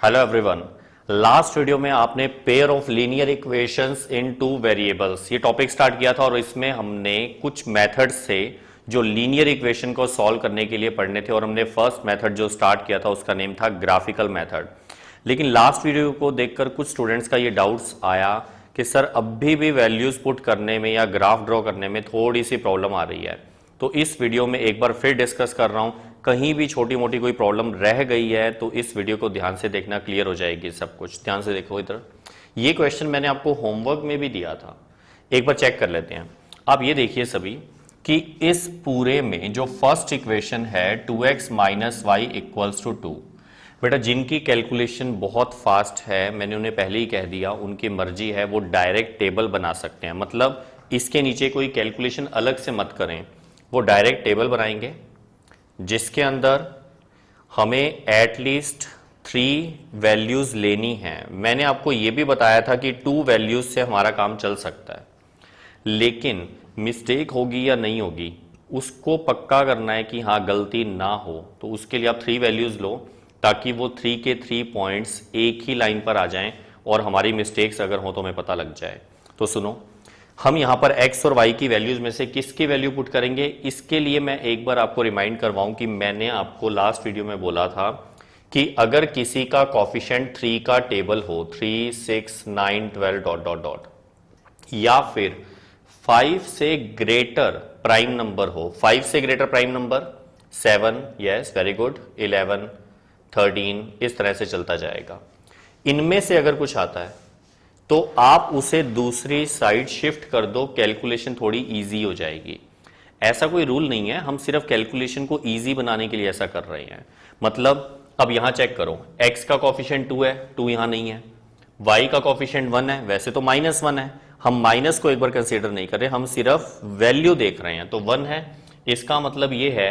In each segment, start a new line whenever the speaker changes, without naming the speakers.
Hello everyone. Last video में आपने pair of linear equations in two variables ये topic start किया था और इसमें हमने कुछ मेथड्स से जो लीनियर इक्वेशन को सॉल्व करने के लिए पढ़ने थे और हमने फर्स्ट मेथड जो स्टार्ट किया था उसका नेम था ग्राफिकल मेथड। लेकिन लास्ट वीडियो को देखकर कुछ स्टूडेंट्स का ये डाउट्स आया कि सर अभी भी वैल्यूज पुट करने में या ग्राफ ड्रॉ करने में थोड़ी सी प्रॉब्लम आ रही है। तो इस वीडियो में एक बार फिर डिस्कस कर रहा हूं, कहीं भी छोटी मोटी कोई प्रॉब्लम रह गई है तो इस वीडियो को ध्यान से देखना, क्लियर हो जाएगी सब कुछ। ध्यान से देखो इधर, ये क्वेश्चन मैंने आपको होमवर्क में भी दिया था, एक बार चेक कर लेते हैं। आप ये देखिए सभी कि इस पूरे में जो फर्स्ट इक्वेशन है 2x minus y equals to 2, बेटा जिनकी कैलकुलेशन बहुत फास्ट है मैंने उन्हें पहले ही कह दिया, उनकी मर्जी है, वो डायरेक्ट टेबल बना सकते हैं। मतलब इसके नीचे कोई कैलकुलेशन अलग से मत करें, वो डायरेक्ट टेबल बनाएंगे जिसके अंदर हमें एटलीस्ट 3 वैल्यूज लेनी है। मैंने आपको यह भी बताया था कि 2 वैल्यूज से हमारा काम चल सकता है, लेकिन मिस्टेक होगी या नहीं होगी उसको पक्का करना है कि हाँ गलती ना हो। तो उसके लिए आप 3 वैल्यूज लो ताकि वो 3 के 3 पॉइंट्स एक ही लाइन पर आ जाएं और हमारी मिस्टेक्स अगर हो तो हमें पता लग जाए। तो सुनो, हम यहां पर x और y की वैल्यूज में से किसकी वैल्यू पुट करेंगे, इसके लिए मैं एक बार आपको रिमाइंड करवाऊं कि मैंने आपको लास्ट वीडियो में बोला था कि अगर किसी का कॉफिशिएंट 3 का टेबल हो 3, 6, 9, 12 डॉट डॉट डॉट, या फिर 5 से ग्रेटर प्राइम नंबर हो, 5 से greater prime number 7, yes very good, 11, 13, इस तरह से चलता जाएगा। इनमें से अगर कुछ आता है तो आप उसे दूसरी साइड शिफ्ट कर दो, कैलकुलेशन थोड़ी इजी हो जाएगी। ऐसा कोई रूल नहीं है, हम सिर्फ कैलकुलेशन को इजी बनाने के लिए ऐसा कर रहे हैं। मतलब अब यहां चेक करो, x का कॉफिशिएंट 2 है, 2 यहां नहीं है, y का कॉफिशिएंट 1 है, वैसे तो -1 है, हम माइनस को एक बार कंसीडर नहीं कर रहे, हम सिर्फ वैल्यू देख रहे हैं, तो 1 है। इसका मतलब यह है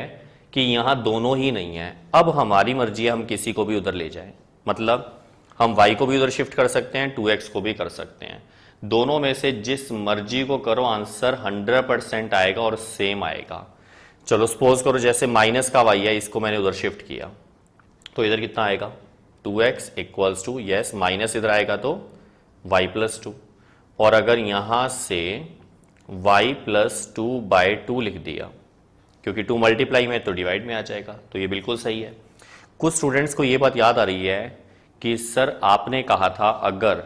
कि यहां दोनों ही नहीं है। अब हमारी मर्जी है, हम किसी को भी उधर ले जाएं। मतलब हम y को भी उधर शिफ्ट कर सकते हैं, 2x को भी कर सकते हैं, दोनों में से जिस मर्जी को करो आंसर 100% आएगा और सेम आएगा। चलो सपोज करो जैसे माइनस का y है, इसको मैंने उधर शिफ्ट किया तो इधर कितना आएगा 2x equals to, yes minus इधर आएगा तो y प्लस 2, और अगर यहां से y प्लस 2/2 लिख दिया क्योंकि 2 मल्टीप्लाई में तो डिवाइड में आ जाएगा, तो ये बिल्कुल सही है। कुछ स्टूडेंट्स को ये बात याद आ रही है कि सर आपने कहा था अगर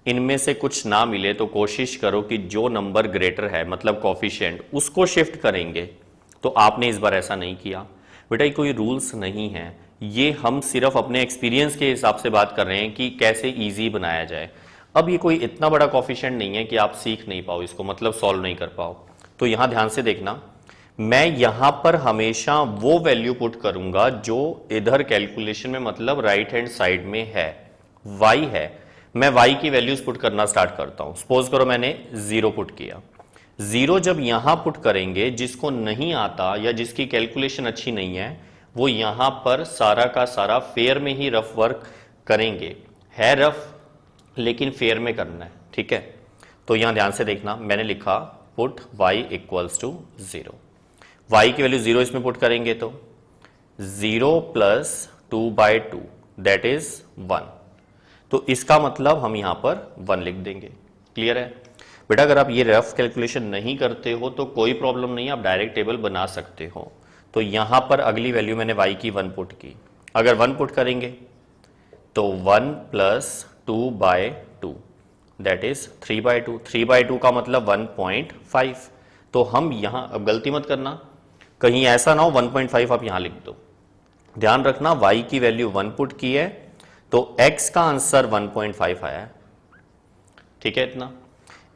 इनमें से कुछ ना मिले तो कोशिश करो कि जो नंबर ग्रेटर है मतलब कॉफिशिएंट उसको शिफ्ट करेंगे, तो आपने इस बार ऐसा नहीं किया। बेटा ये कोई रूल्स नहीं है, ये हम सिर्फ अपने एक्सपीरियंस के हिसाब से बात कर रहे हैं कि कैसे इजी बनाया जाए। अब ये कोई इतना बड़ा कॉफिशिएंट नहीं है कि आप सीख नहीं पाओ इसको, मतलब सॉल्व नहीं कर पाओ। तो यहां ध्यान से देखना, मैं यहां पर हमेशा वो वैल्यू पुट करूंगा जो इधर कैलकुलेशन में मतलब राइट हैंड साइड में है, y है। मैं y की वैल्यूज पुट करना स्टार्ट करता हूं। सपोज करो मैंने 0 पुट किया, 0 जब यहां पुट करेंगे, जिसको नहीं आता या जिसकी कैलकुलेशन अच्छी नहीं है वो यहां पर सारा का सारा फेयर में ही रफ वर्क करेंगे। है रफ लेकिन फेयर में करना है, ठीक है। तो यहां ध्यान से देखना, मैंने लिखा put y equals to 0, y की वैल्यू 0 इसमें पुट करेंगे तो 0 प्लस 2/2 दैट इज 1, तो इसका मतलब हम यहां पर 1 लिख देंगे। क्लियर है बेटा? अगर आप ये रफ कैलकुलेशन नहीं करते हो तो कोई प्रॉब्लम नहीं है, आप डायरेक्ट टेबल बना सकते हो। तो यहां पर अगली वैल्यू मैंने y की 1 पुट की, अगर 1 पुट करेंगे तो 1 प्लस 2/2 दैट इज 3/2, 3/2 का मतलब 1.5। तो हम यहां, अब गलती मत करना कहीं ऐसा ना हो 1.5 आप यहां लिख दो। ध्यान रखना y की वैल्यू 1 पुट की है तो x का आंसर 1.5 आया है, ठीक है इतना।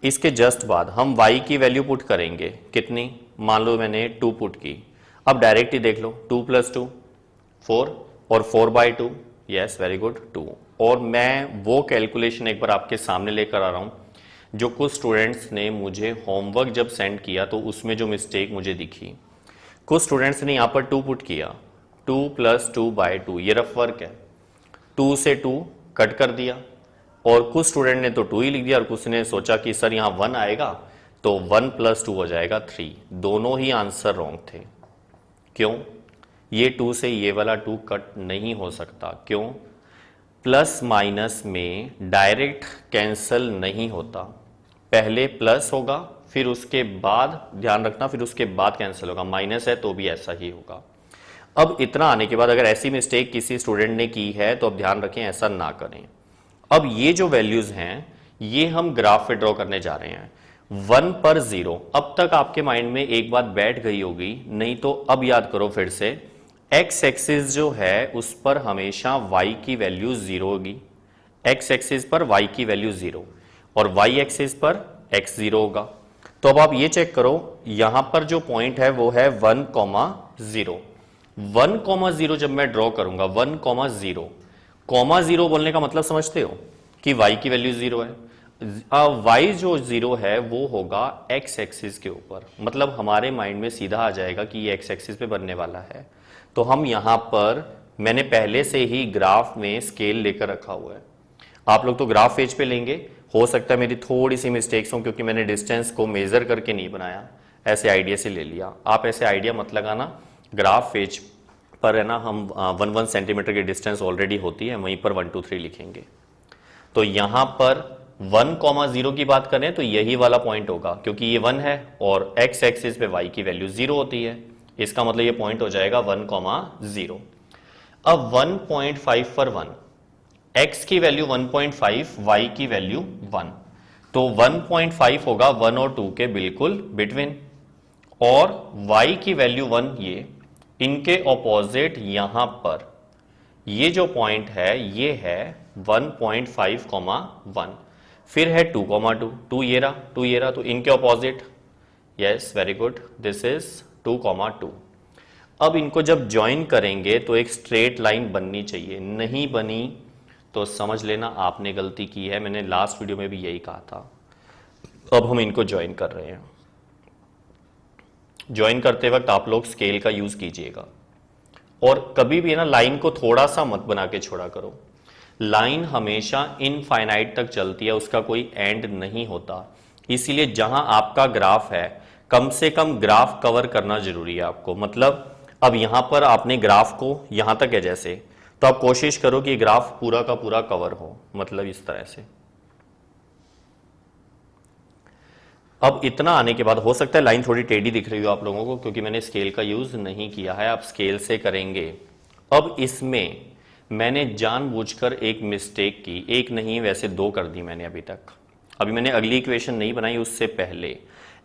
इसके जस्ट बाद हम y की वैल्यू पुट करेंगे, कितनी, मान लो मैंने 2 पुट की। अब डायरेक्ट ही देख लो, 2 प्लस 2 4 और 4/2, यस वेरी गुड 2। और मैं वो कैलकुलेशन एक बार आपके सामने लेकर आ रहा हूं जो कुछ स्टूडेंट्स ने मुझे होमवर्क जब सेंड किया तो उसमें जो मिस्टेक मुझे दिखी। कुछ स्टूडेंट्स ने यहां पर 2 पुट किया, 2 प्लस 2/2, ये रफ वर्क है, 2 से 2 कट कर दिया, और कुछ स्टूडेंट ने तो 2 ही लिख दिया और कुछ ने सोचा कि सर यहां 1 आएगा तो 1 प्लस 2 हो जाएगा 3। दोनों ही आंसर रॉन्ग थे। क्यों? ये 2 से ये वाला 2 कट नहीं हो सकता। क्यों? प्लस माइनस में डायरेक्ट कैंसल नहीं होता, पहले प्लस होगा फिर उसके बाद, ध्यान रखना, फिर उसके बाद कैंसिल होगा। माइनस है तो भी ऐसा ही होगा। अब इतना आने के बाद अगर ऐसी मिस्टेक किसी स्टूडेंट ने की है तो अब ध्यान रखें ऐसा ना करें। अब ये जो वैल्यूज हैं ये हम ग्राफ पे ड्रॉ करने जा रहे हैं 1 पर 0। अब तक आपके माइंड में एक बात बैठ गई होगी, नहीं तो अब याद करो फिर से। एक्स एक्सिस जो है उस पर हमेशा y की वैल्यू 0 होगी, एक्स एक्सिस पर y की वैल्यू 0 और y एक्सिस पर x 0 होगा। तो अब आप ये चेक करो, यहां पर जो पॉइंट है वो है 1,0। 1,0 जब मैं ड्रॉ करूंगा 1,0 बोलने का मतलब समझते हो कि y की वैल्यू 0 है। y जो 0 है वो होगा x एक्सिस के ऊपर, मतलब हमारे माइंड में सीधा आ जाएगा कि ये x एक्सिस पे बनने वाला है। तो हम यहां पर, मैंने पहले से ही ग्राफ में स्केल लेकर रखा हुआ है, आप लोग तो ग्राफ पेज पे लेंगे। हो सकता है मेरी थोड़ी सी मिस्टेक्स हो क्योंकि मैंने डिस्टेंस को मेजर करके नहीं बनाया, ऐसे आइडिया से ले लिया। आप ऐसे आइडिया मत लगाना, ग्राफ पेज पर है ना हम 1 सेंटीमीटर की डिस्टेंस ऑलरेडी होती है, वहीं पर 1 2 3 लिखेंगे। तो यहां पर 1,0 की बात करें तो यही वाला पॉइंट होगा, क्योंकि ये 1 है और x एक्सिस पे y की वैल्यू 0 होती है, इसका मतलब ये पॉइंट हो जाएगा 1,0। अब 1.5 पर 1, x की वैल्यू 1.5, y की वैल्यू 1, तो 1.5 होगा 1 और 2 के बिल्कुल बिटवीन, और y की वैल्यू 1, ये इनके ऑपोजिट यहां पर ये जो पॉइंट है ये है 1.5, 1, फिर है 2,2, 2 ये रहा, 2 ये रहा, तो इनके opposite, yes very good, this is 2,2। अब इनको जब ज्वाइन करेंगे तो एक स्ट्रेट लाइन बननी चाहिए, नहीं बनी तो समझ लेना आपने गलती की है, मैंने लास्ट वीडियो में भी यही कहा था। अब हम इनको ज्वाइन कर रहे हैं। ज्वाइन करते वक्त आप लोग स्केल का यूज कीजिएगा और कभी भी ना लाइन को थोड़ा सा मत बना के छोड़ा करो। लाइन हमेशा इनफाइनाइट तक चलती है, उसका कोई एंड नहीं होता, इसीलिए जहां आपका ग्राफ है कम से कम ग्राफ कवर करना जरूरी है आपको। मतलब अब यहां पर आपने ग्राफ को यहां तक है जैसे, तो आप कोशिश करो कि ग्राफ पूरा का पूरा कवर हो, मतलब इस तरह से। अब इतना आने के बाद हो सकता है लाइन थोड़ी टेढ़ी दिख रही हो आप लोगों को, क्योंकि मैंने स्केल का यूज नहीं किया है, आप स्केल से करेंगे। अब इसमें मैंने जानबूझकर एक मिस्टेक की, एक नहीं वैसे 2 कर दी मैंने अभी तक। अभी मैंने अगली इक्वेशन नहीं बनाई, उससे पहले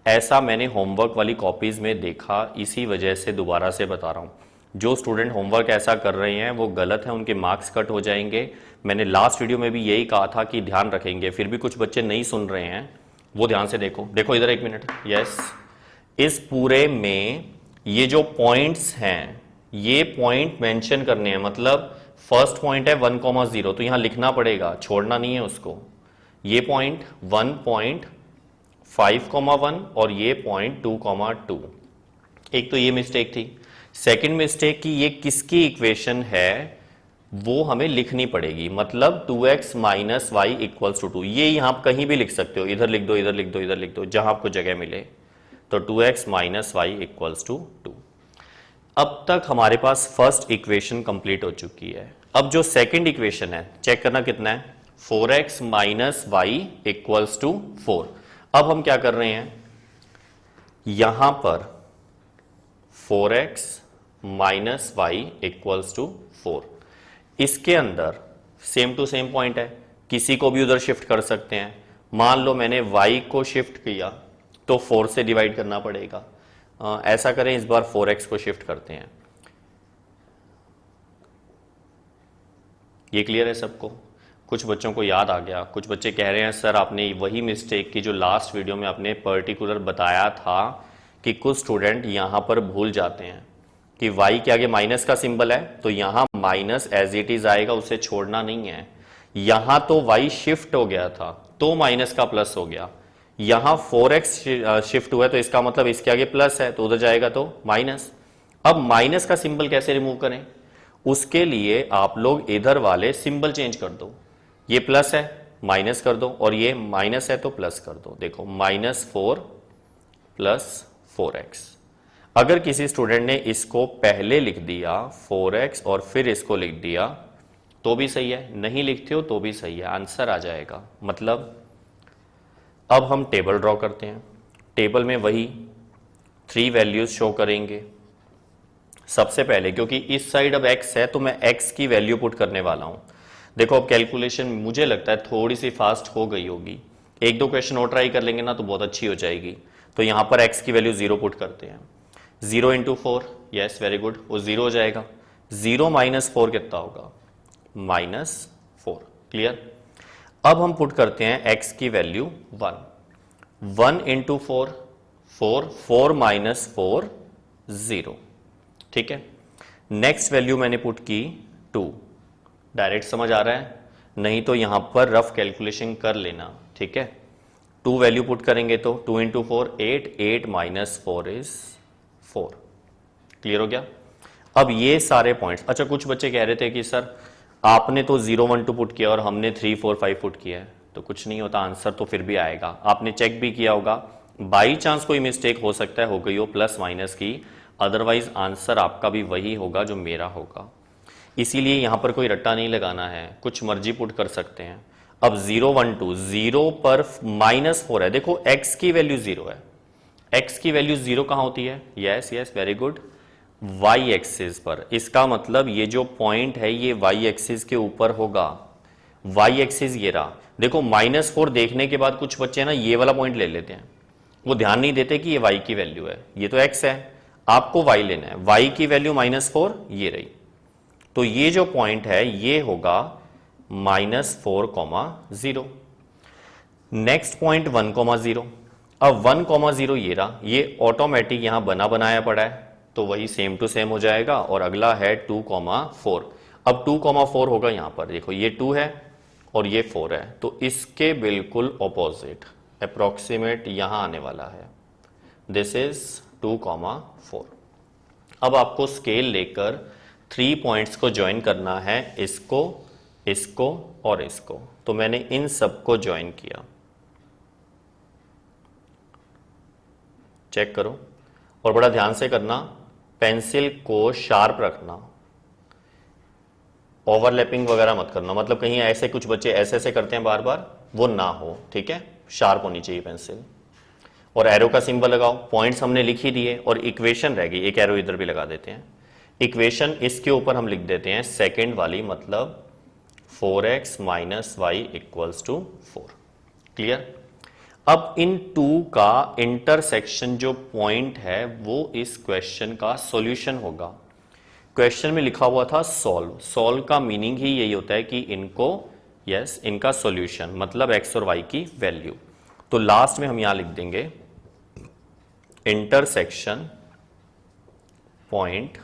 ऐसा मैंने होमवर्क वाली कॉपीज में देखा, इसी वजह से दोबारा से बता रहा हूं। जो स्टूडेंट होमवर्क ऐसा कर रहे हैं वो गलत है, उनके मार्क्स कट हो जाएंगे। मैंने लास्ट वीडियो में भी यही कहा था कि ध्यान रखेंगे, फिर भी कुछ बच्चे नहीं सुन रहे हैं, वो ध्यान से देखो। देखो इधर 1 मिनट, यस, इस पूरे में ये जो पॉइंट्स हैं ये पॉइंट मेंशन करने हैं, मतलब फर्स्ट पॉइंट है 1,0, तो यहां लिखना पड़ेगा, छोड़ना नहीं है उसको। ये पॉइंट 1.5,1 और ये पॉइंट 2,2। एक तो ये मिस्टेक थी। सेकंड मिस्टेक की, ये किसकी इक्वेशन है वो हमें लिखनी पड़ेगी, मतलब 2x minus y equals to 2। ये यहां आप कहीं भी लिख सकते हो, इधर लिख दो, इधर लिख दो, इधर लिख दो, जहां आपको जगह मिले। तो 2x minus y equals to 2। अब तक हमारे पास फर्स्ट इक्वेशन कंप्लीट हो चुकी है। अब जो सेकंड इक्वेशन है चेक करना कितना है, 4x minus y equals to 4। अब हम क्या कर रहे हैं, यहां पर 4x minus y equals to 4, इसके अंदर सेम टू सेम पॉइंट है, किसी को भी उधर शिफ्ट कर सकते हैं। मान लो मैंने y को शिफ्ट किया तो 4 से डिवाइड करना पड़ेगा। ऐसा करें, इस बार 4x को शिफ्ट करते हैं। ये क्लियर है सबको? कुछ बच्चों को याद आ गया, कुछ बच्चे कह रहे हैं सर आपने वही मिस्टेक की जो लास्ट वीडियो में आपने पर्टिकुलर बताया था कि कुछ स्टूडेंट यहां पर भूल जाते हैं कि y के आगे माइनस का सिंबल है तो यहां माइनस एज इट इज आएगा, उसे छोड़ना नहीं है। यहां तो y शिफ्ट हो गया था तो माइनस का प्लस हो गया, यहां 4x शिफ्ट हुआ है तो इसका मतलब इसके आगे प्लस है तो उधर जाएगा तो माइनस। अब माइनस का सिंबल कैसे रिमूव करें, उसके लिए आप लोग इधर वाले सिंबल चेंज कर दो। ये प्लस है माइनस कर दो, और ये माइनस है तो प्लस कर दो। देखो -4 प्लस 4x। अगर किसी स्टूडेंट ने इसको पहले लिख दिया 4x और फिर इसको लिख दिया तो भी सही है, नहीं लिखते हो तो भी सही है, आंसर आ जाएगा। मतलब अब हम टेबल ड्रॉ करते हैं। टेबल में वही 3 वैल्यूज शो करेंगे। सबसे पहले क्योंकि इस साइड अब x है तो मैं x की वैल्यू पुट करने वाला हूं। देखो अब कैलकुलेशन मुझे लगता है थोड़ी सी फास्ट हो गई होगी, 1-2 क्वेश्चन और ट्राई कर लेंगे ना तो बहुत अच्छी हो जाएगी। तो यहां पर x की वैल्यू 0 पुट करते हैं। 0 इंटू 4, यस वेरी गुड, वो 0 हो जाएगा। 0 माइनस 4 कितना होगा? -4। क्लियर। अब हम पुट करते हैं x की वैल्यू 1। 1 into 4, 4, 4 minus 4, 0। ठीक है। नेक्स्ट वैल्यू मैंने पुट की 2। डायरेक्ट समझ आ रहा है? नहीं तो यहां पर रफ कैलकुलेशन कर लेना। ठीक है। 2 वैल्यू पुट करेंगे तो 2 इंटू 4, 8, 8 माइनस 4 इज 4। क्लियर हो गया। अब ये सारे पॉइंट्स, अच्छा कुछ बच्चे कह रहे थे कि सर आपने तो 0, 1, 2 पुट किया और हमने 3, 4, 5 पुट किया है, तो कुछ नहीं होता, आंसर तो फिर भी आएगा। आपने चेक भी किया होगा, बाई चांस कोई मिस्टेक हो सकता है, हो गई हो प्लस माइनस की, अदरवाइज आंसर आपका भी वही होगा जो मेरा होगा। इसीलिए यहां पर कोई रट्टा नहीं लगाना है, कुछ मर्जी पुट कर सकते हैं। अब 0, 1, 2, 0 पर -4 है। देखो x की वैल्यू 0 है, x की वैल्यू 0 कहां होती है? Yes yes very good, y axis पर। इसका मतलब ये जो पॉइंट है ये y एक्सिस के ऊपर होगा। y एक्सिस ये रहा। देखो -4 देखने के बाद कुछ बच्चे ना ये वाला पॉइंट ले लेते हैं, वो ध्यान नहीं देते कि ये y की वैल्यू है, ये तो x है, आपको y लेना है। y की वैल्यू -4 ये रही, तो ये जो पॉइंट है ये होगा -4, 0। Next point 1, 0। अब 1, 0 ये रहा, ये ऑटोमेटिक यहां बना बनाया पड़ा है, तो वही सेम टू सेम हो जाएगा। और अगला है 2, 4। अब 2, 4 होगा यहां पर, देखो ये 2 है और ये 4 है, तो इसके बिल्कुल ऑपोजिट अप्रोक्सीमेट यहां आने वाला है। This is 2, 4। अब आपको स्केल लेकर 3 पॉइंट्स को ज्वाइन करना है, इसको, इसको और इसको। तो मैंने इन सबको ज्वाइन किया, चेक करो और बड़ा ध्यान से करना, पेंसिल को शार्प रखना, ओवरलैपिंग वगैरह मत करना। मतलब कहीं ऐसे कुछ बच्चे ऐसे ऐसे करते हैं बार बार, वो ना हो। ठीक है, शार्प होनी चाहिए पेंसिल। और एरो का सिंबल लगाओ। पॉइंट्स हमने लिख ही दिए और इक्वेशन रह गई, एक एरो इधर भी लगा देते हैं। इक्वेशन इसके ऊपर हम लिख देते हैं सेकेंड वाली, मतलब 4x minus y equals to 4। Clear. अब इन 2 का इंटरसेक्शन जो पॉइंट है वो इस क्वेश्चन का सॉल्यूशन होगा। क्वेश्चन में लिखा हुआ था सॉल्व, सॉल्व का मीनिंग ही यही होता है कि इनको, यस, इनका सॉल्यूशन, मतलब x और y की वैल्यू। तो लास्ट में हम यहां लिख देंगे इंटरसेक्शन पॉइंट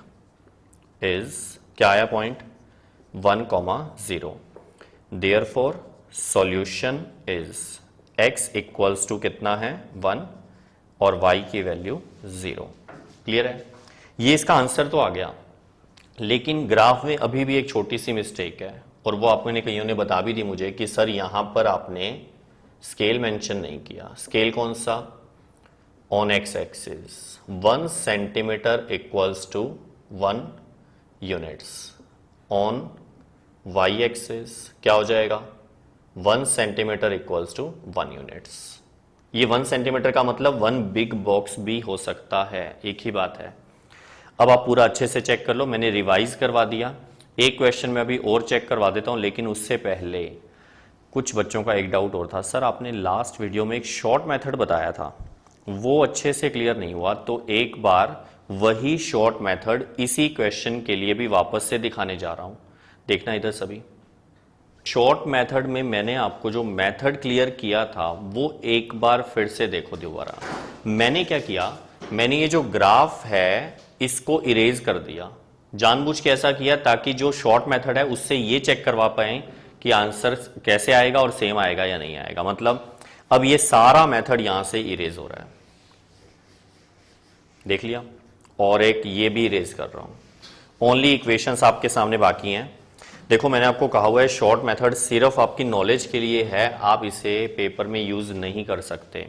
इज, क्या आया point? 1, 0। Therefore solution is x equals to कितना है? 1 और y की वैल्यू 0। क्लियर है। ये इसका आंसर तो आ गया, लेकिन ग्राफ में अभी भी एक छोटी सी मिस्टेक है, और वो आपने कईयों ने बता भी दी मुझे कि सर यहां पर आपने स्केल मेंशन नहीं किया। स्केल कौन सा? On x axis 1 centimetre equals to 1 units. On y axis क्या हो जाएगा? 1 सेंटीमीटर इक्वल्स टू 1 यूनिट्स। ये 1 सेंटीमीटर का मतलब 1 बिग बॉक्स भी हो सकता है, एक ही बात है। अब आप पूरा अच्छे से चेक कर लो, मैंने रिवाइज करवा दिया। एक क्वेश्चन में अभी और चेक करवा देता हूं, लेकिन उससे पहले कुछ बच्चों का एक डाउट और था, सर आपने लास्ट वीडियो में एक शॉर्ट मेथड बताया था, वो अच्छे से क्लियर नहीं हुआ, तो एक बार वही शॉर्ट मेथड इसी क्वेश्चन के लिए भी वापस से दिखाने जा रहा हूं। देखना इधर सभी, शॉर्ट मेथड में मैंने आपको जो मेथड क्लियर किया था वो एक बार फिर से देखो दोबारा। मैंने क्या किया, मैंने ये जो ग्राफ है इसको इरेज कर दिया, जानबूझ के ऐसा किया ताकि जो शॉर्ट मेथड है उससे ये चेक करवा पाए कि आंसर कैसे आएगा और सेम आएगा या नहीं आएगा। मतलब अब ये सारा मेथड यहां से इरेज हो रहा है, देख लिया। और एक ये भी इरेज कर रहा हूं, ओनली इक्वेशंस आपके सामने बाकी हैं। देखो मैंने आपको कहा हुआ है शॉर्ट मेथड सिर्फ आपकी नॉलेज के लिए है, आप इसे पेपर में यूज नहीं कर सकते।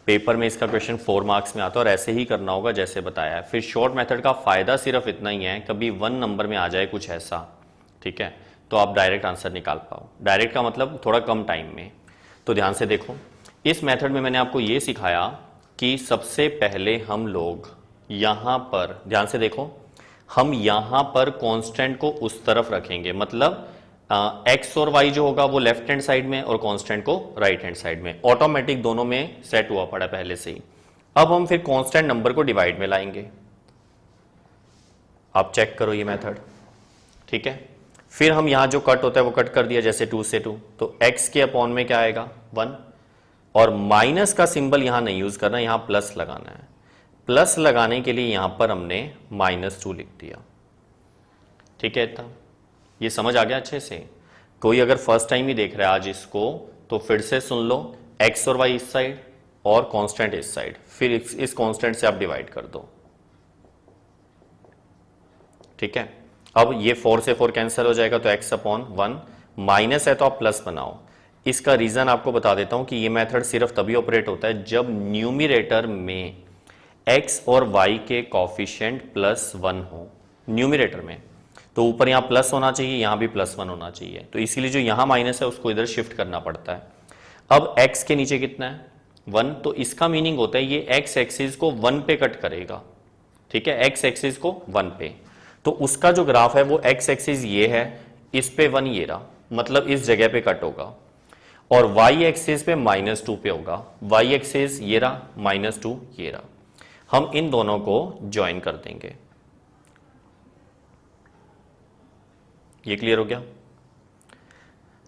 पेपर में इसका क्वेश्चन 4 मार्क्स में आता है और ऐसे ही करना होगा जैसे बताया है। फिर शॉर्ट मेथड का फायदा सिर्फ इतना ही है, कभी 1 नंबर में आ जाए कुछ ऐसा, ठीक है, तो आप डायरेक्ट आंसर निकाल पाओ। डायरेक्ट का मतलब थोड़ा कम टाइम में। तो ध्यान से देखो, इस मेथड में मैंने आपको ये सिखाया कि सबसे पहले हम लोग यहां पर, ध्यान से देखो, हम यहां पर कांस्टेंट को उस तरफ रखेंगे, मतलब एक्स और वाई जो होगा वो लेफ्ट हैंड साइड में और कांस्टेंट को राइट हैंड साइड में। ऑटोमेटिक दोनों में सेट हुआ पड़ा पहले से ही। अब हम फिर कांस्टेंट नंबर को डिवाइड में लाएंगे। आप चेक करो ये मेथड, ठीक है। फिर हम यहां जो कट होता है वो कट कर दिया, जैसे 2 से 2, तो x के अपॉन में क्या आएगा 1, और माइनस का सिंबल यहां नहीं यूज करना, यहां प्लस लगाना है। प्लस लगाने के लिए यहां पर हमने -2 लिख दिया, ठीक है। इतना ये समझ आ गया अच्छे से। कोई अगर फर्स्ट टाइम ही देख रहा है आज इसको, तो फिर से सुन लो, x और y इस साइड और कांस्टेंट इस साइड, फिर इस कांस्टेंट से आप डिवाइड कर दो, ठीक है। अब ये 4 से 4 कैंसिल हो जाएगा, तो x अपॉन 1, माइनस है तो आप प्लस बनाओ। इसका रीजन आपको बता देता हूं कि ये मेथड सिर्फ तभी ऑपरेट होता है जब न्यूमिरेटर में x और y के कॉफिशिएंट +1 हो, न्यूमिरेटर में। तो ऊपर यहां प्लस होना चाहिए, यहां भी +1 होना चाहिए, तो इसीलिए जो यहां माइनस है उसको इधर शिफ्ट करना पड़ता है। अब x के नीचे कितना है 1, तो इसका मीनिंग होता है ये x एक्सिस को 1 पे कट करेगा, ठीक है, x एक्सिस को 1 पे। तो उसका जो ग्राफ है वो x एक्सिस ये है, इस पे 1 ये रहा, मतलब इस जगह पे कट होगा, और y एक्सिस पे -2 पे होगा। y एक्सिस ये रहा, -2 ये रहा। हम इन दोनों को ज्वाइन कर देंगे। ये क्लियर हो गया?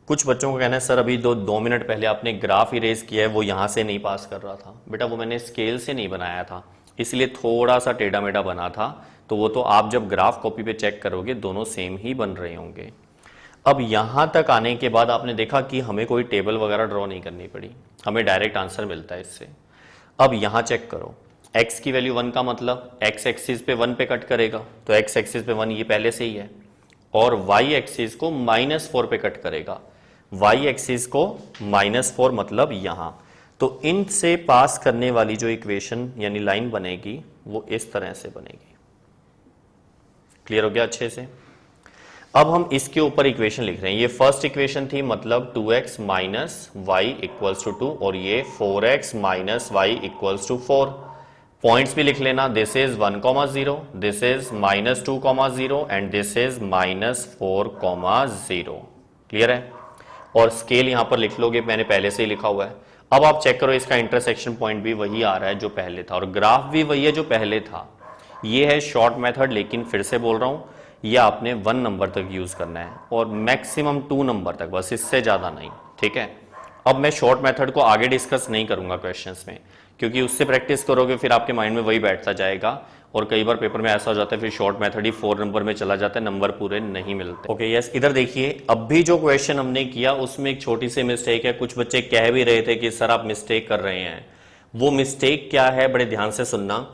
कुछ बच्चों को कहना है सर अभी 2 मिनट पहले आपने ग्राफ इरेज किया है, वो यहां से नहीं पास कर रहा था। बेटा वो मैंने स्केल से नहीं बनाया था, इसलिए थोड़ा सा टेढ़ा मेढ़ा बना था, तो वो तो आप जब ग्राफ कॉपी पे चेक करोगे दोनों सेम ही बन रहे होंगे। अब यहां तक आने के बाद आपने देखा कि हमें कोई टेबल वगैरह ड्रॉ नहीं करनी पड़ी, हमें डायरेक्ट आंसर मिलता है इससे। अब यहां चेक करो, x की वैल्यू 1 का मतलब x एक्सिस पे 1 पे कट करेगा, तो x एक्सिस पे 1 ये पहले से ही है, और y एक्सिस को -4 पे कट करेगा, y एक्सिस को -4 मतलब यहां। तो इनसे पास करने वाली जो इक्वेशन यानी लाइन बनेगी वो इस तरह से बनेगी। क्लियर हो गया अच्छे से? अब हम इसके ऊपर इक्वेशन लिख रहे हैं। ये फर्स्ट इक्वेशन थी, मतलब 2x - y = 2, और ये 4x - y = 4। पॉइंट्स भी लिख लेना, this is 1, 0, this is -2, 0, and this is -4, 0। Clear है? और स्केल यहां पर लिख लोगे, मैंने पहले से ही लिखा हुआ है। अब आप चेक करो, इसका इंटरसेक्शन पॉइंट भी वही आ रहा है जो पहले था, और ग्राफ भी वही है जो पहले था। ये है शॉर्ट मेथड, लेकिन फिर से बोल रहा हूं, ये आपने 1 नंबर तक यूज करना है और मैक्सिमम 2 नंबर तक, बस इससे ज्यादा नहीं, ठीक है। अब मैं शॉर्ट मेथड को आगे डिस्कस नहीं करूंगा क्वेश्चंस में, क्योंकि उससे प्रैक्टिस करोगे फिर आपके माइंड में वही बैठता जाएगा, और कई बार पेपर में ऐसा हो जाता है फिर शॉर्ट मेथड ही 4 नंबर में चला जाता है, नंबर पूरे नहीं मिलते। ओके यस, इधर देखिए, अब भी जो क्वेश्चन हमने किया उसमें एक छोटी सी मिस्टेक है। कुछ बच्चे कह भी रहे थे कि सर आप मिस्टेक कर रहे हैं। वो मिस्टेक क्या है, बड़े ध्यान से सुनना।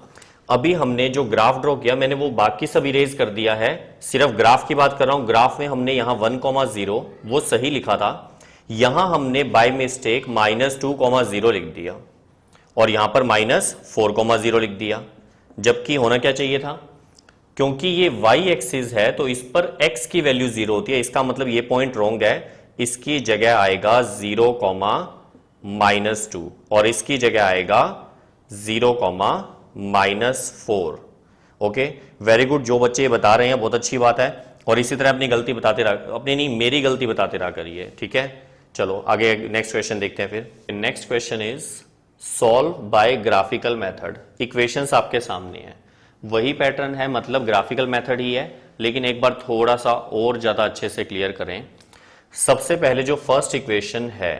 अभी हमने जो ग्राफ ड्रॉ किया, मैंने वो बाकी सब इरेज कर दिया है, सिर्फ ग्राफ की बात कर रहा हूं। ग्राफ में हमने यहां 1, 0 वो सही लिखा था, यहां हमने बाय मिस्टेक -2, 0 लिख दिया, और यहां पर -4, 0 लिख दिया, जबकि होना क्या चाहिए था, क्योंकि ये y एक्सिस है तो इस पर x की वैल्यू 0 होती है। इसका मतलब ये पॉइंट रॉन्ग है, इसकी जगह आएगा 0, -2, और इसकी जगह आएगा 0, -4। ओके वेरी गुड, जो बच्चे बता रहे हैं बहुत अच्छी बात है, और इसी तरह अपनी गलती बताते रहा, अपनी नहीं मेरी गलती बताते रहा करिए, ठीक है। चलो आगे नेक्स्ट क्वेश्चन देखते हैं। फिर next question is solve by graphical method. Equations आपके सामने है, वही पैटर्न है, मतलब ग्राफिकल मेथड ही है, लेकिन एक बार थोड़ा सा और ज्यादा अच्छे से क्लियर करें। सबसे पहले जो फर्स्ट इक्वेशन है,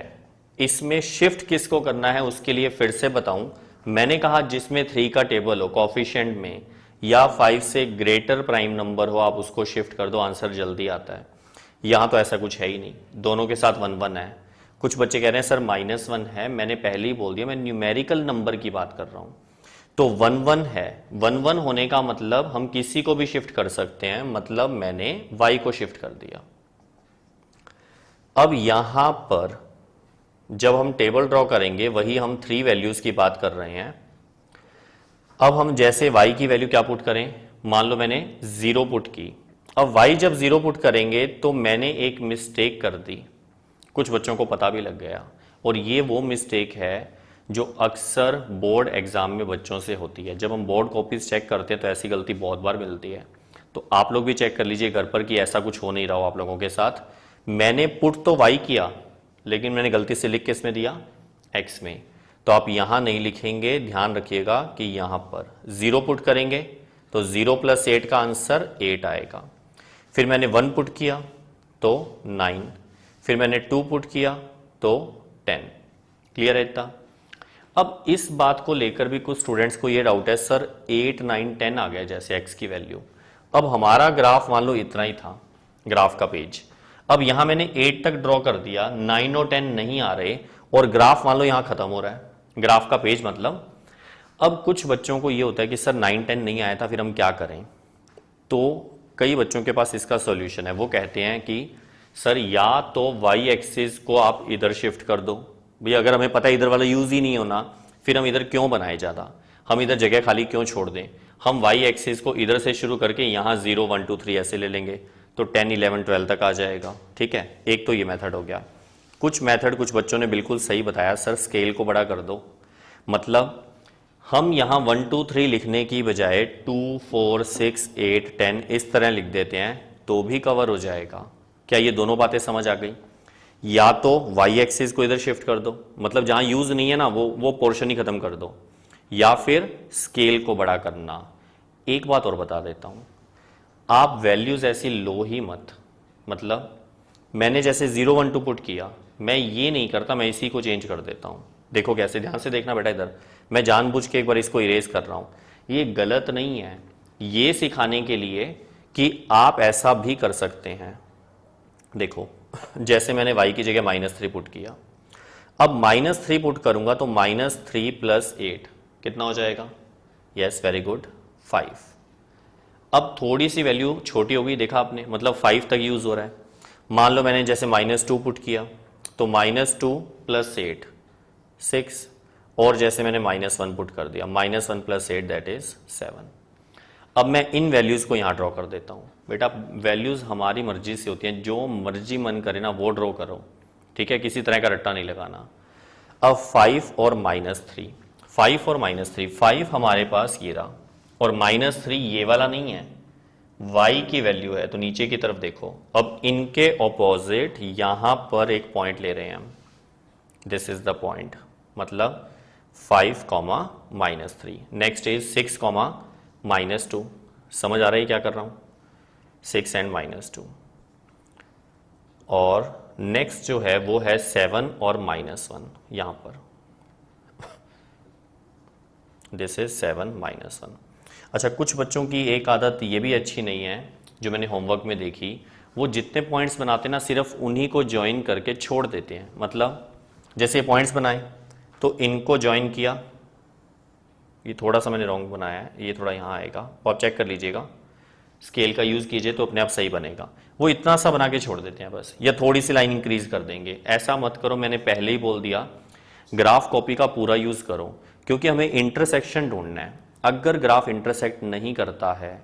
इसमें शिफ्ट किसको करना है उसके लिए फिर से बताऊं। मैंने कहा जिसमें 3 का टेबल हो कोफिशिएंट में, या 5 से ग्रेटर प्राइम नंबर हो, आप उसको शिफ्ट कर दो, आंसर जल्दी आता है। यहां तो ऐसा कुछ है ही नहीं, दोनों के साथ 1, 1 है। कुछ बच्चे कह रहे हैं सर -1 है, मैंने पहले ही बोल दिया मैं न्यूमेरिकल नंबर की बात कर रहा हूं, तो 1, 1 है। 1, 1 होने का मतलब हम किसी को भी शिफ्ट कर सकते हैं, मतलब मैंने y को शिफ्ट कर दिया। अब यहां पर जब हम टेबल ड्रॉ करेंगे, वही हम 3 वैल्यूज की बात कर रहे हैं। अब हम जैसे y की वैल्यू क्या पुट करें, मान लो मैंने 0 पुट की, अब y जब 0 पुट करेंगे तो मैंने एक मिस्टेक कर दी, कुछ बच्चों को पता भी लग गया, और ये वो मिस्टेक है जो अक्सर बोर्ड एग्जाम में बच्चों से होती है। जब हम बोर्ड कॉपीज चेक करते हैं तो ऐसी गलती बहुत बार मिलती है। तो आप लोग भी चेक कर लीजिए घर पर कि ऐसा कुछ हो नहीं रहा हो आप लोगों के साथ। मैंने पुट तो y किया, लेकिन मैंने गलती से लिख किस में दिया, x में। तो आप यहां नहीं लिखेंगे, ध्यान रखिएगा कि यहां पर 0 पुट करेंगे तो 0 + 8 का आंसर 8 आएगा। फिर मैंने 1 पुट किया तो 9, फिर मैंने 2 पुट किया तो 10। क्लियर है इतना? अब इस बात को लेकर भी कुछ स्टूडेंट्स को ये डाउट है, सर 8, 9, 10 आ गया जैसे x की वैल्यू। अब हमारा ग्राफ मान लो इतना ही था, ग्राफ का पेज। अब यहां मैंने 8 तक ड्रॉ कर दिया, 9 और 10 नहीं आ रहे, और ग्राफ मान लो यहां खत्म हो रहा है, ग्राफ का पेज मतलब। अब कुछ बच्चों को ये होता है कि सर 9, 10 नहीं आया था, फिर हम क्या करें? तो कई बच्चों के पास इसका सॉल्यूशन है। वो कहते हैं कि सर या तो वाई एक्सिस को आप इधर शिफ्ट कर दो। भैया अगर हमें पता है इधर वाला यूज ही नहीं होना, फिर हम इधर क्यों बनाए ज़्यादा, हम इधर जगह खाली क्यों छोड़ दें। हम वाई एक्सिस को इधर से शुरू करके यहाँ 0, 1, 2, 3 ऐसे ले लेंगे तो 10, 11, 12 तक आ जाएगा। ठीक है, एक तो ये मेथड हो गया। कुछ मेथड कुछ बच्चों ने बिल्कुल सही बताया, सर स्केल को बड़ा कर दो। मतलब हम यहाँ 1, 2, 3 लिखने की बजाय 2, 4, 6, 8, 10 इस तरह लिख देते हैं तो भी कवर हो जाएगा। क्या ये दोनों बातें समझ आ गई? या तो वाई एक्सिस को इधर शिफ्ट कर दो, मतलब जहां यूज नहीं है ना वो पोर्शन ही खत्म कर दो, या फिर स्केल को बड़ा करना। एक बात और बता देता हूं, आप वैल्यूज ऐसी लो ही मत। मतलब मैंने जैसे 0, 1, 2 पुट किया, मैं ये नहीं करता, मैं इसी को चेंज कर देता हूं। देखो कैसे, ध्यान से देखना बेटा इधर, मैं जानबूझ के एक बार इसको इरेज कर रहा हूं। ये गलत नहीं है, ये सिखाने के लिए कि आप ऐसा भी कर सकते हैं। देखो जैसे मैंने y की जगह -3 पुट किया, अब -3 पुट करूंगा तो -3 + 8 कितना हो जाएगा? Yes very good, 5। अब थोड़ी सी वैल्यू छोटी हो गई, देखा आपने, मतलब 5 तक यूज हो रहा है। मान लो मैंने जैसे -2 पुट किया तो -2 + 8 6, और जैसे मैंने -1 पुट कर दिया, -1 + 8 दैट इज 7। अब मैं इन वैल्यूज को यहां ड्रॉ कर देता हूं। बेटा वैल्यूज हमारी मर्जी से होती हैं, जो मर्जी मन करे ना वो ड्रॉ करो, ठीक है, किसी तरह का रट्टा नहीं लगाना। अब 5 और -3, 5 और -3, 5 हमारे पास ये रहा, और -3 ये वाला नहीं है, y की वैल्यू है, तो नीचे की तरफ देखो। अब इनके ऑपोजिट यहां पर एक पॉइंट ले रहे हैं हम, दिस इज द पॉइंट, मतलब 5, -3। Next is 6, -2। समझ आ रहा है क्या कर रहा हूं? 6 एंड -2। और नेक्स्ट जो है वो है 7 और -1 यहां पर, दिस इज 7, -1। अच्छा, कुछ बच्चों की एक आदत ये भी अच्छी नहीं है जो मैंने होमवर्क में देखी, वो जितने पॉइंट्स बनाते हैं ना सिर्फ उन्हीं को ज्वाइन करके छोड़ देते हैं। मतलब जैसे पॉइंट्स बनाए तो इनको ज्वाइन किया, ये थोड़ा सा मैंने रॉन्ग बनाया है, ये थोड़ा यहाँ आएगा, तो आप चेक कर लीजिएगा, स्केल का यूज़ कीजिए तो अपने आप सही बनेगा। वो इतना सा बना के छोड़ देते हैं बस, या थोड़ी सी लाइन इंक्रीज कर देंगे। ऐसा मत करो, मैंने पहले ही बोल दिया, ग्राफ कॉपी का पूरा यूज़ करो, क्योंकि हमें इंटरसेक्शन ढूंढना है। अगर ग्राफ इंटरसेक्ट नहीं करता है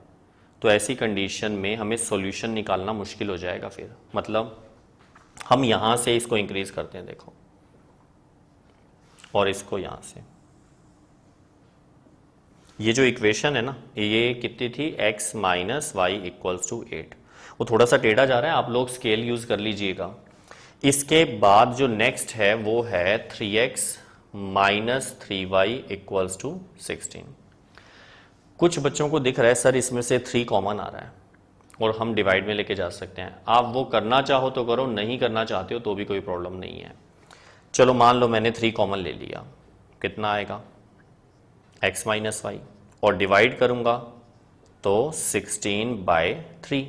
तो ऐसी कंडीशन में हमें सॉल्यूशन निकालना मुश्किल हो जाएगा। फिर मतलब हम यहाँ से इसको इंक्रीज करते हैं, देखो, और इसको यहाँ से, ये जो इक्वेशन है ना, ये कितनी थी, x - y = 8। वो थोड़ा सा टेढ़ा जा रहा है, आप लोग स्केल यूज कर लीजिएगा। इसके बाद जो नेक्स्ट है वो है 3x - 3y = 16। कुछ बच्चों को दिख रहा है सर इसमें से 3 कॉमन आ रहा है, और हम डिवाइड में लेके जा सकते हैं। आप वो करना चाहो तो करो, नहीं करना चाहते हो तो भी कोई प्रॉब्लम नहीं है। चलो मान लो मैंने 3 कॉमन ले लिया, कितना आएगा, x - y, और डिवाइड करूंगा तो 16/3।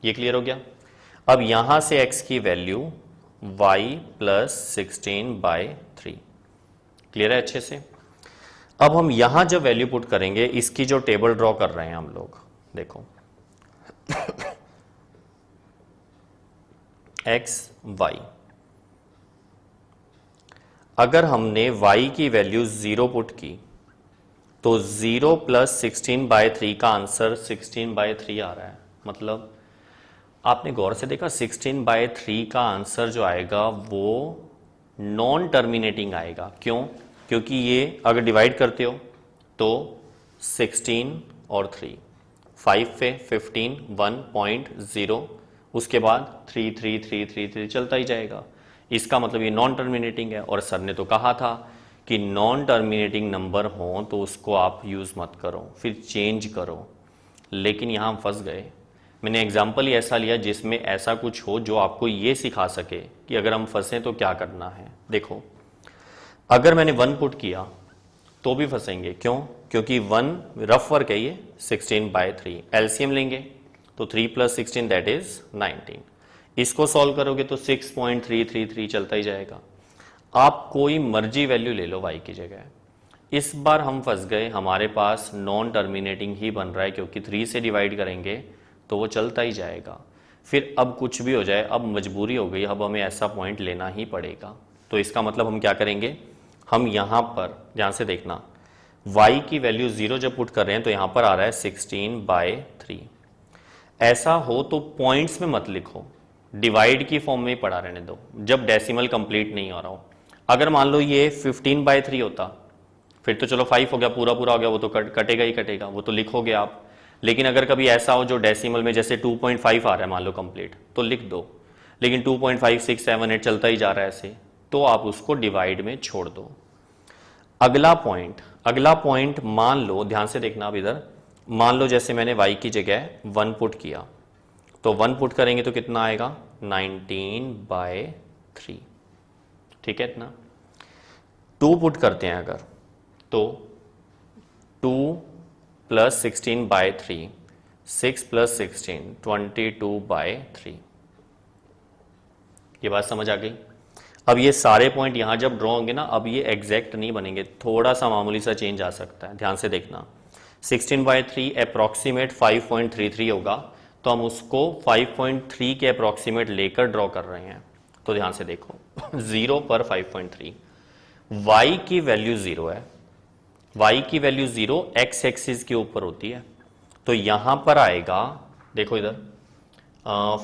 ये क्लियर हो गया? अब यहां से x की वैल्यू y + 16/3। क्लियर है अच्छे से? अब हम यहां जब वैल्यू पुट करेंगे, इसकी जो टेबल ड्रॉ कर रहे हैं हम लोग, देखो x y, अगर हमने y की वैल्यू 0 पुट की तो 0 + 16/3 का आंसर 16/3 आ रहा है। मतलब आपने गौर से देखा 16/3 का आंसर जो आएगा वो नॉन टर्मिनेटिंग आएगा। क्यों? क्योंकि ये अगर डिवाइड करते हो तो 16 और 3, 5 पे 15, 1.0, उसके बाद 3 3 3 3 3 चलता ही जाएगा। इसका मतलब ये नॉन टर्मिनेटिंग है, और सर ने तो कहा था कि नॉन टर्मिनेटिंग नंबर हो तो उसको आप यूज़ मत करो, फिर चेंज करो। लेकिन यहाँ हम फंस गए। मैंने एग्जाम्पल ही ऐसा लिया जिसमें ऐसा कुछ हो जो आपको ये सिखा सके कि अगर हम फंसें तो क्या करना है। देखो, अगर मैंने 1 पुट किया तो भी फंसेंगे। क्यों? क्योंकि 1 रफ वर्क है, ये 16/3। एलसीएम लेंगे तो 3 + 16 दैट इज 19। इसको सॉल्व करोगे तो 6.333 चलता ही जाएगा। आप कोई मर्जी वैल्यू ले लो y की जगह। इस बार हम फंस गए, हमारे पास नॉन टर्मिनेटिंग ही बन रहा है क्योंकि 3 से डिवाइड करेंगे तो वो चलता ही जाएगा। फिर अब कुछ भी हो जाए, अब मजबूरी हो गई, अब हमें ऐसा पॉइंट लेना ही पड़ेगा। तो इसका मतलब हम क्या करेंगे, हम यहाँ पर ध्यान से देखना, y की वैल्यू 0 जब पुट कर रहे हैं तो यहाँ पर आ रहा है 16/3। ऐसा हो तो पॉइंट्स में मत लिखो, डिवाइड की फॉर्म में ही पढ़ा रहने दो जब डेसिमल कंप्लीट नहीं हो रहा हो। अगर मान लो ये 15/3 होता फिर तो चलो 5 हो गया, पूरा पूरा हो गया, वो तो कटेगा ही कटेगा, वो तो लिखोगे आप। लेकिन अगर कभी ऐसा हो जो डेसिमल में जैसे 2.5 आ रहा है मान लो कंप्लीट, तो लिख दो। लेकिन 2.5 6 7 8 चलता ही जा रहा है ऐसे, तो आप उसको डिवाइड में छोड़ दो। अगला पॉइंट मान लो, ध्यान से देखना, अब इधर मान लो जैसे मैंने y की जगह 1 पुट किया, तो 1 पुट करेंगे तो कितना आएगा 19/3। ठीक है, इतना। 2 पुट करते हैं अगर, तो 2 + 16/3, 6 + 16 22/3। ये बात समझ आ गई? अब ये सारे पॉइंट यहां जब ड्रॉ होंगे ना, अब ये एग्जैक्ट नहीं बनेंगे, थोड़ा सा मामूली सा चेंज आ सकता है। ध्यान से देखना, 16/3 अप्रॉक्सीमेट 5.33 होगा, तो हम उसको 5.3 के अप्रॉक्सीमेट लेकर ड्रॉ कर रहे हैं। तो ध्यान से देखो 0 पर 5.3, y की वैल्यू 0 है, y की वैल्यू 0 x एक्सिस के ऊपर होती है, तो यहां पर आएगा, देखो इधर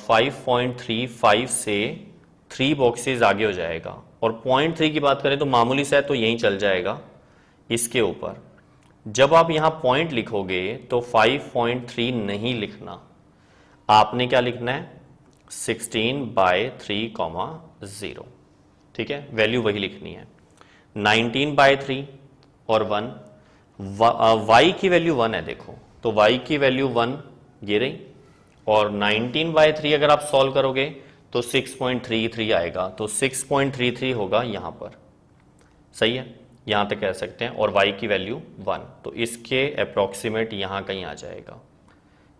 5.35 से 3 बॉक्सेस आगे हो जाएगा, और 0.3 की बात करें तो मामूली सा है तो यहीं चल जाएगा इसके ऊपर। जब आप यहां पॉइंट लिखोगे तो 5.3 नहीं लिखना, आपने क्या लिखना है 16/3, 0। ठीक है, वैल्यू वही लिखनी है, 19/3 और 1। y की वैल्यू 1 है, देखो तो y की वैल्यू 1 ये रही, और 19/3 अगर आप सॉल्व करोगे तो 6.33 आएगा, तो 6.33 होगा यहां पर। सही है, यहां तक कह सकते हैं, और y की वैल्यू 1, तो इसके अप्रॉक्सीमेट यहां कहीं आ जाएगा।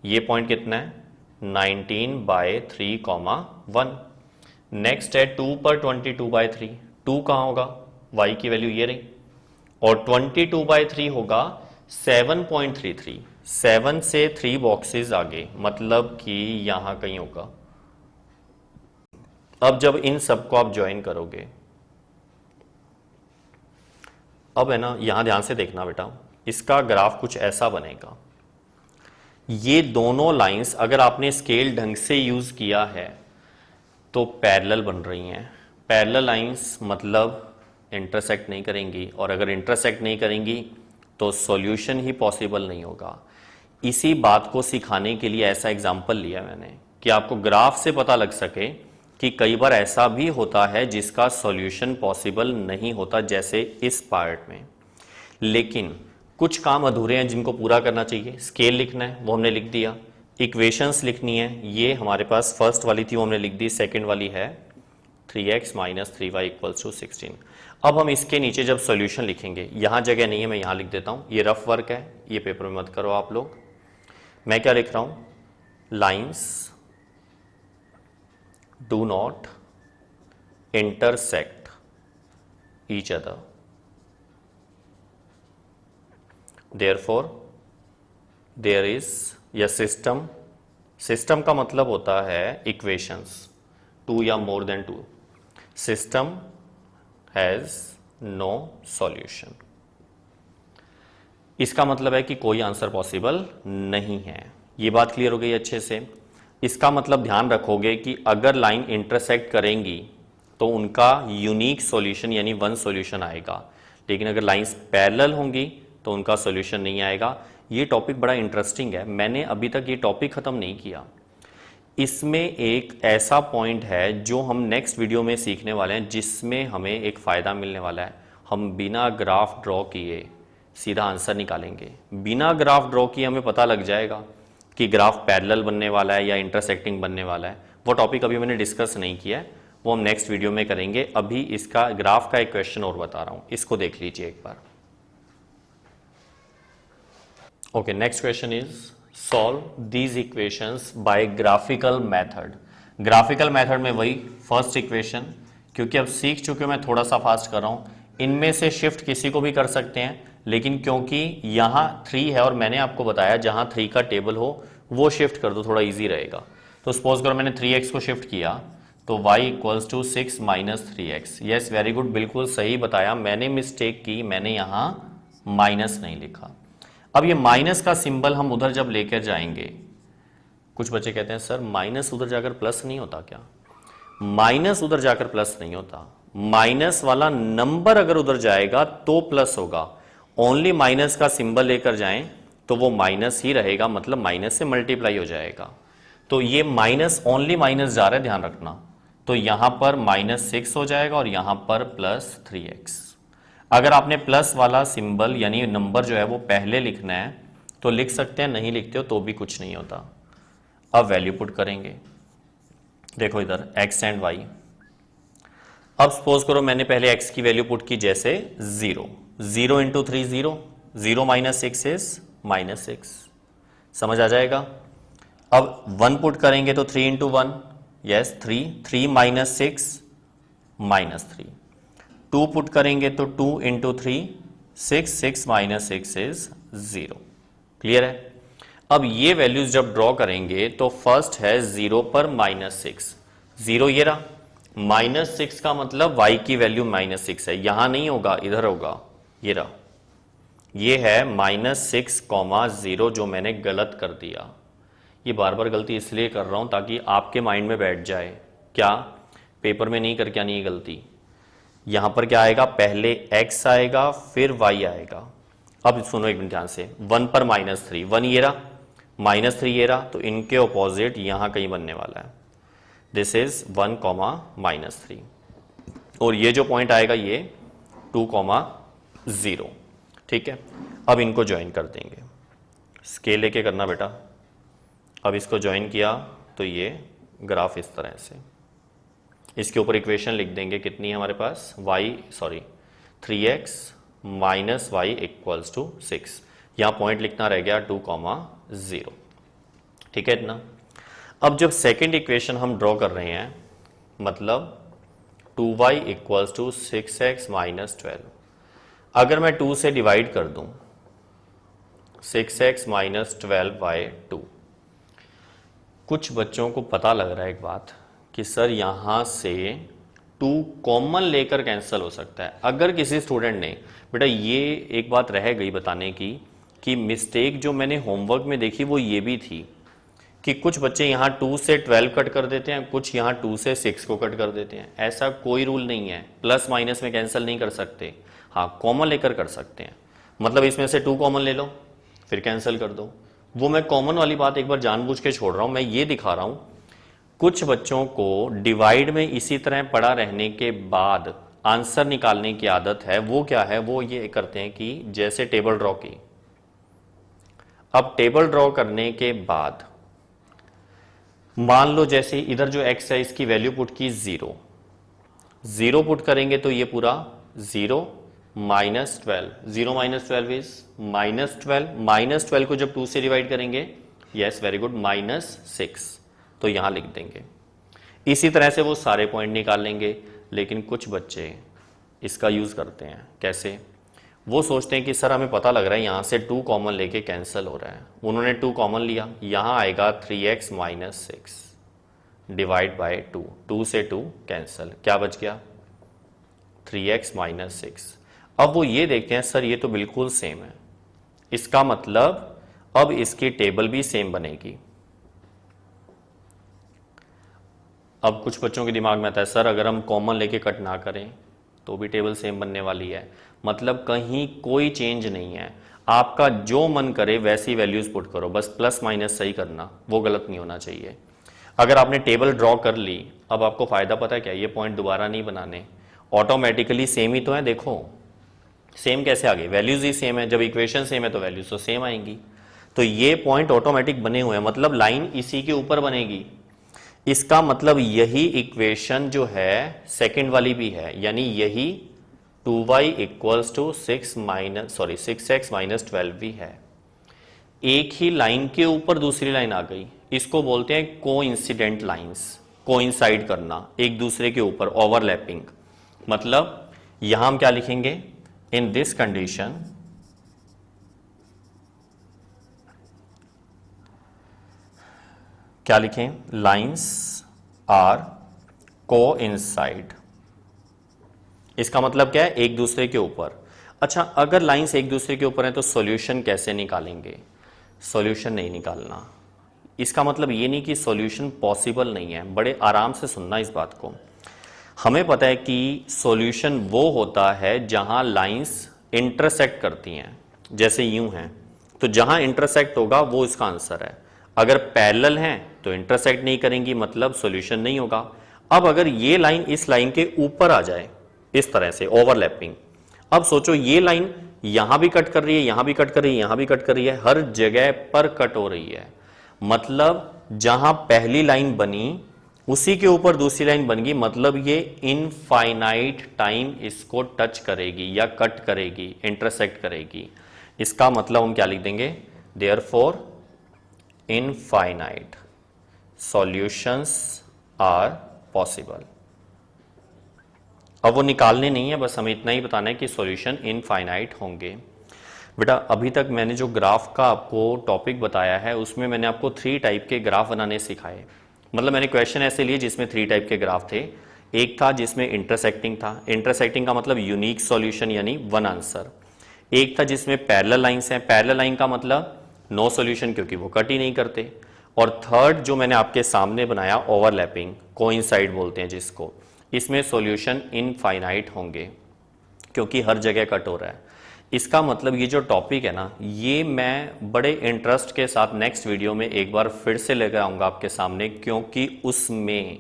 ये पॉइंट कितना है 19/3, 1। नेक्स्ट है 2 पर 22/3, 2 कहां होगा, y की वैल्यू ये रही, और 22/3 होगा 7.33, 7 से 3 बॉक्सेस आगे, मतलब कि यहां कहीं होगा। अब जब इन सबको आप ज्वाइन करोगे, अब है ना, यहां ध्यान से देखना बेटा, इसका ग्राफ कुछ ऐसा बनेगा। ये दोनों लाइंस अगर आपने स्केल ढंग से यूज किया है तो पैरेलल बन रही हैं। पैरेलल लाइंस मतलब इंटरसेक्ट नहीं करेंगी, और अगर इंटरसेक्ट नहीं करेंगी तो सॉल्यूशन ही पॉसिबल नहीं होगा। इसी बात को सिखाने के लिए ऐसा एग्जाम्पल लिया मैंने कि आपको ग्राफ से पता लग सके कि कई बार ऐसा भी होता है जिसका सॉल्यूशन पॉसिबल नहीं होता, जैसे इस पार्ट में। लेकिन कुछ काम अधूरे हैं जिनको पूरा करना चाहिए। स्केल लिखना है, वो हमने लिख दिया। इक्वेशंस लिखनी है, ये हमारे पास फर्स्ट वाली थी वो हमने लिख दी, सेकंड वाली है 3x - 3y = 16। अब हम इसके नीचे जब सॉल्यूशन लिखेंगे, यहां जगह नहीं है, मैं यहां लिख देता हूं, ये रफ वर्क है, ये पेपर में मत करो आप लोग। मैं क्या लिख रहा हूं, lines do not intersect each other, therefore there is या सिस्टम का मतलब होता है इक्वेशंस, 2 या more than 2। System has no solution, इसका मतलब है कि कोई आंसर पॉसिबल नहीं है। ये बात क्लियर हो गई अच्छे से। इसका मतलब ध्यान रखोगे कि अगर लाइन इंटरसेक्ट करेंगी तो उनका यूनिक सॉल्यूशन यानी वन सॉल्यूशन आएगा, लेकिन अगर लाइंस पैरेलल होंगी तो उनका सॉल्यूशन नहीं आएगा। ये टॉपिक बड़ा इंटरेस्टिंग है, मैंने अभी तक ये टॉपिक खत्म नहीं किया। इसमें एक ऐसा पॉइंट है जो हम नेक्स्ट वीडियो में सीखने वाले हैं, जिसमें हमें एक फ़ायदा मिलने वाला है। हम बिना ग्राफ ड्रॉ किए सीधा आंसर निकालेंगे। बिना ग्राफ ड्रॉ किए हमें पता लग जाएगा कि ग्राफ पैरेलल बनने वाला है या इंटरसेक्टिंग बनने वाला है। वो टॉपिक अभी मैंने डिस्कस नहीं किया है, वो हम नेक्स्ट वीडियो में करेंगे। अभी इसका ग्राफ का एक क्वेश्चन और बता रहा हूं, इसको देख लीजिए एक बार। Okay, next question is solve these equations by graphical method. Graphical method में वही फर्स्ट इक्वेशन, क्योंकि अब सीख चुके हो, मैं थोड़ा सा फास्ट कर रहा हूं। इनमें से शिफ्ट किसी को भी कर सकते हैं, लेकिन क्योंकि यहां 3 है और मैंने आपको बताया जहां 3 का टेबल हो वो शिफ्ट कर दो, थोड़ा इजी रहेगा। तो सपोज करो मैंने 3x को शिफ्ट किया तो y equals to 6 minus 3x। Yes, very good, बिल्कुल सही बताया। मैंने मिस्टेक की, मैंने यहां माइनस नहीं लिखा। अब ये माइनस का सिंबल हम उधर जब लेकर जाएंगे, कुछ बच्चे कहते हैं सर माइनस उधर जाकर प्लस नहीं होता क्या? माइनस उधर जाकर प्लस नहीं होता, माइनस वाला नंबर अगर उधर जाएगा तो प्लस होगा। ओनली माइनस का सिंबल लेकर जाएं तो वो माइनस ही रहेगा, मतलब माइनस से मल्टीप्लाई हो जाएगा। तो ये माइनस, ओनली माइनस जा रहा है, ध्यान रखना। तो यहां पर -6 हो जाएगा और यहां पर +3x। अगर आपने प्लस वाला सिंबल यानी नंबर जो है वो पहले लिखना है तो लिख सकते हैं, नहीं लिखते हो तो भी कुछ नहीं होता। अब वैल्यू पुट करेंगे, देखो इधर x एंड y। अब सपोज करो मैंने पहले x की वैल्यू पुट की जैसे 0, 0 इंटू 3 0, 0 माइनस 6 इज -6, समझ आ जाएगा। अब 1 पुट करेंगे तो 3 इंटू 1, यस 3, 3 माइनस 6 -3। 2 पुट करेंगे तो 2 इंटू 3 6, 6 माइनस 6 इज 0। क्लियर है? अब ये वैल्यूज जब ड्रॉ करेंगे तो फर्स्ट है 0 पर -6, 0 ये रहा, -6 का मतलब y की वैल्यू -6 है, यहां नहीं होगा इधर होगा, ये रहा। ये है -6,0 जो मैंने गलत कर दिया। ये बार बार गलती इसलिए कर रहा हूं ताकि आपके माइंड में बैठ जाए, क्या पेपर में नहीं करके आनी ये गलती। यहां पर क्या आएगा, पहले x आएगा फिर y आएगा। अब सुनो एक मिनट ध्यान से, 1 पर -3, 1 ये रहा, -3 ये रहा, तो इनके ऑपोजिट यहां कहीं बनने वाला है। दिस इज 1, -3 और ये जो पॉइंट आएगा ये 2, 0। ठीक है, अब इनको ज्वाइन कर देंगे, स्केल लेके करना बेटा। अब इसको ज्वाइन किया तो ये ग्राफ इस तरह से, इसके ऊपर इक्वेशन लिख देंगे, कितनी है हमारे पास, 3x minus y equals to 6। यहां पॉइंट लिखना रह गया 2, 0। ठीक है इतना। अब जब सेकेंड इक्वेशन हम ड्रॉ कर रहे हैं, मतलब 2y equals to 6x minus 12, अगर मैं 2 से डिवाइड कर दूं 6x माइनस 12/2, कुछ बच्चों को पता लग रहा है एक बात कि सर यहां से 2 कॉमन लेकर कैंसिल हो सकता है। अगर किसी स्टूडेंट ने, बेटा ये एक बात रह गई बताने की कि मिस्टेक जो मैंने होमवर्क में देखी वो ये भी थी कि कुछ बच्चे यहाँ 2 से 12 कट कर देते हैं, कुछ यहाँ 2 से 6 को कट कर देते हैं। ऐसा कोई रूल नहीं है, प्लस माइनस में कैंसिल नहीं कर सकते, हाँ कॉमन लेकर कर सकते हैं। मतलब इसमें से 2 कॉमन ले लो फिर कैंसिल कर दो। वो मैं कॉमन वाली बात एक बार जानबूझ के छोड़ रहा हूं, मैं ये दिखा रहा हूं कुछ बच्चों को डिवाइड में इसी तरह पड़ा रहने के बाद आंसर निकालने की आदत है। वो क्या है, वो ये करते हैं कि जैसे टेबल ड्रॉ की, अब टेबल ड्रॉ करने के बाद मान लो जैसे इधर जो x है इसकी वैल्यू पुट की 0, 0 पुट करेंगे तो ये पूरा 0 -12, 0 माइनस 12 इज -12, -12 को जब 2 से डिवाइड करेंगे, यस वेरी गुड, -6, तो यहां लिख देंगे। इसी तरह से वो सारे पॉइंट निकाल लेंगे। लेकिन कुछ बच्चे इसका यूज करते हैं, कैसे, वो सोचते हैं कि सर हमें पता लग रहा है यहां से 2 कॉमन लेके कैंसिल हो रहा है। उन्होंने 2 कॉमन लिया, यहां आएगा 3x माइनस 6 डिवाइड बाय 2, 2 से 2 कैंसिल, क्या बच गया 3x माइनस 6। अब वो ये देखते हैं सर ये तो बिल्कुल सेम है, इसका मतलब अब इसकी टेबल भी सेम बनेगी। अब कुछ बच्चों के दिमाग में आता है सर अगर हम कॉमन लेके कट ना करें तो भी टेबल सेम बनने वाली है, मतलब कहीं कोई चेंज नहीं है, आपका जो मन करे वैसी वैल्यूज पुट करो, बस प्लस माइनस सही करना, वो गलत नहीं होना चाहिए। अगर आपने टेबल ड्रॉ कर ली, अब आपको फायदा पता है क्या, ये पॉइंट दोबारा नहीं बनाने, ऑटोमेटिकली सेम ही तो है। देखो सेम कैसे आ गई, वैल्यूज ही सेम है, जब इक्वेशन सेम है तो वैल्यूज तो सेम आएंगी, तो ये पॉइंट ऑटोमेटिक बने हुए हैं, मतलब लाइन इसी के ऊपर बनेगी। इसका मतलब यही इक्वेशन जो है सेकंड वाली भी है, यानी यही 2y equals to 6x minus 12 भी है। एक ही लाइन के ऊपर दूसरी लाइन आ गई, इसको बोलते हैं कोइंसिडेंट लाइंस, कोइंसाइड करना एक दूसरे के ऊपर, ओवरलैपिंग। मतलब यहां हम क्या लिखेंगे, इन दिस कंडीशन क्या लिखें, लाइंस आर कोइंसाइड। इसका मतलब क्या है, एक दूसरे के ऊपर। अच्छा अगर लाइंस एक दूसरे के ऊपर है तो सॉल्यूशन कैसे निकालेंगे, सॉल्यूशन नहीं निकालना। इसका मतलब ये नहीं कि सॉल्यूशन पॉसिबल नहीं है, बड़े आराम से सुनना इस बात को। हमें पता है कि सॉल्यूशन वो होता है जहां लाइंस इंटरसेक्ट करती हैं, जैसे यूं हैं, तो जहां इंटरसेक्ट होगा वो इसका आंसर है। अगर पैरेलल हैं तो इंटरसेक्ट नहीं करेंगी, मतलब सॉल्यूशन नहीं होगा। अब अगर ये लाइन इस लाइन के ऊपर आ जाए इस तरह से ओवरलैपिंग, अब सोचो ये लाइन यहां भी कट कर रही है, यहां भी कट कर रही है, यहां भी कट कर रही है, हर जगह पर कट हो रही है, मतलब जहां पहली लाइन बनी उसी के ऊपर दूसरी लाइन बन गई, मतलब ये इनफाइनाइट टाइम इसको टच करेगी या कट करेगी, इंटरसेक्ट करेगी। इसका मतलब हम क्या लिख देंगे, therefore infinite solutions are possible. अब वो निकालने नहीं है, बस हमें इतना ही बताना है कि सॉल्यूशन इनफाइनाइट होंगे। बेटा अभी तक मैंने जो ग्राफ का आपको टॉपिक बताया है उसमें मैंने आपको 3 टाइप के ग्राफ बनाने सिखाए, मतलब मैंने क्वेश्चन ऐसे लिए जिसमें 3 टाइप के ग्राफ थे। एक था जिसमें इंटरसेक्टिंग था, इंटरसेक्टिंग का मतलब यूनिक सॉल्यूशन यानी वन आंसर। एक था जिसमें पैरेलल लाइंस हैं, पैरेलल लाइन का मतलब नो सॉल्यूशन क्योंकि वो कट ही नहीं करते। और थर्ड जो मैंने आपके सामने बनाया ओवरलैपिंग, कोइंसाइड बोलते हैं जिसको, इसमें सॉल्यूशन इनफाइनाइट होंगे क्योंकि हर जगह कट हो रहा है। इसका मतलब ये जो टॉपिक है ना, ये मैं बड़े इंटरेस्ट के साथ नेक्स्ट वीडियो में एक बार फिर से लेकर आऊँगा आपके सामने, क्योंकि उसमें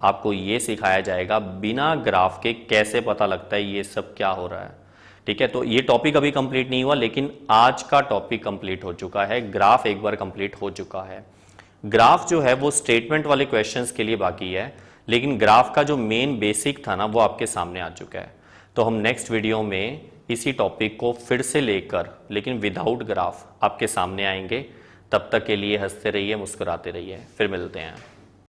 आपको ये सिखाया जाएगा बिना ग्राफ के कैसे पता लगता है ये सब क्या हो रहा है। ठीक है, तो ये टॉपिक अभी कंप्लीट नहीं हुआ, लेकिन आज का टॉपिक कंप्लीट हो चुका है, ग्राफ एक बार कंप्लीट हो चुका है। ग्राफ जो है वो स्टेटमेंट वाले क्वेश्चंस के लिए बाकी है, लेकिन ग्राफ का जो मेन बेसिक था ना वो आपके सामने आ चुका है। तो हम नेक्स्ट वीडियो में इसी टॉपिक को फिर से लेकर, लेकिन विदाउट ग्राफ आपके सामने आएंगे। तब तक के लिए हंसते रहिए, मुस्कुराते रहिए, फिर मिलते हैं।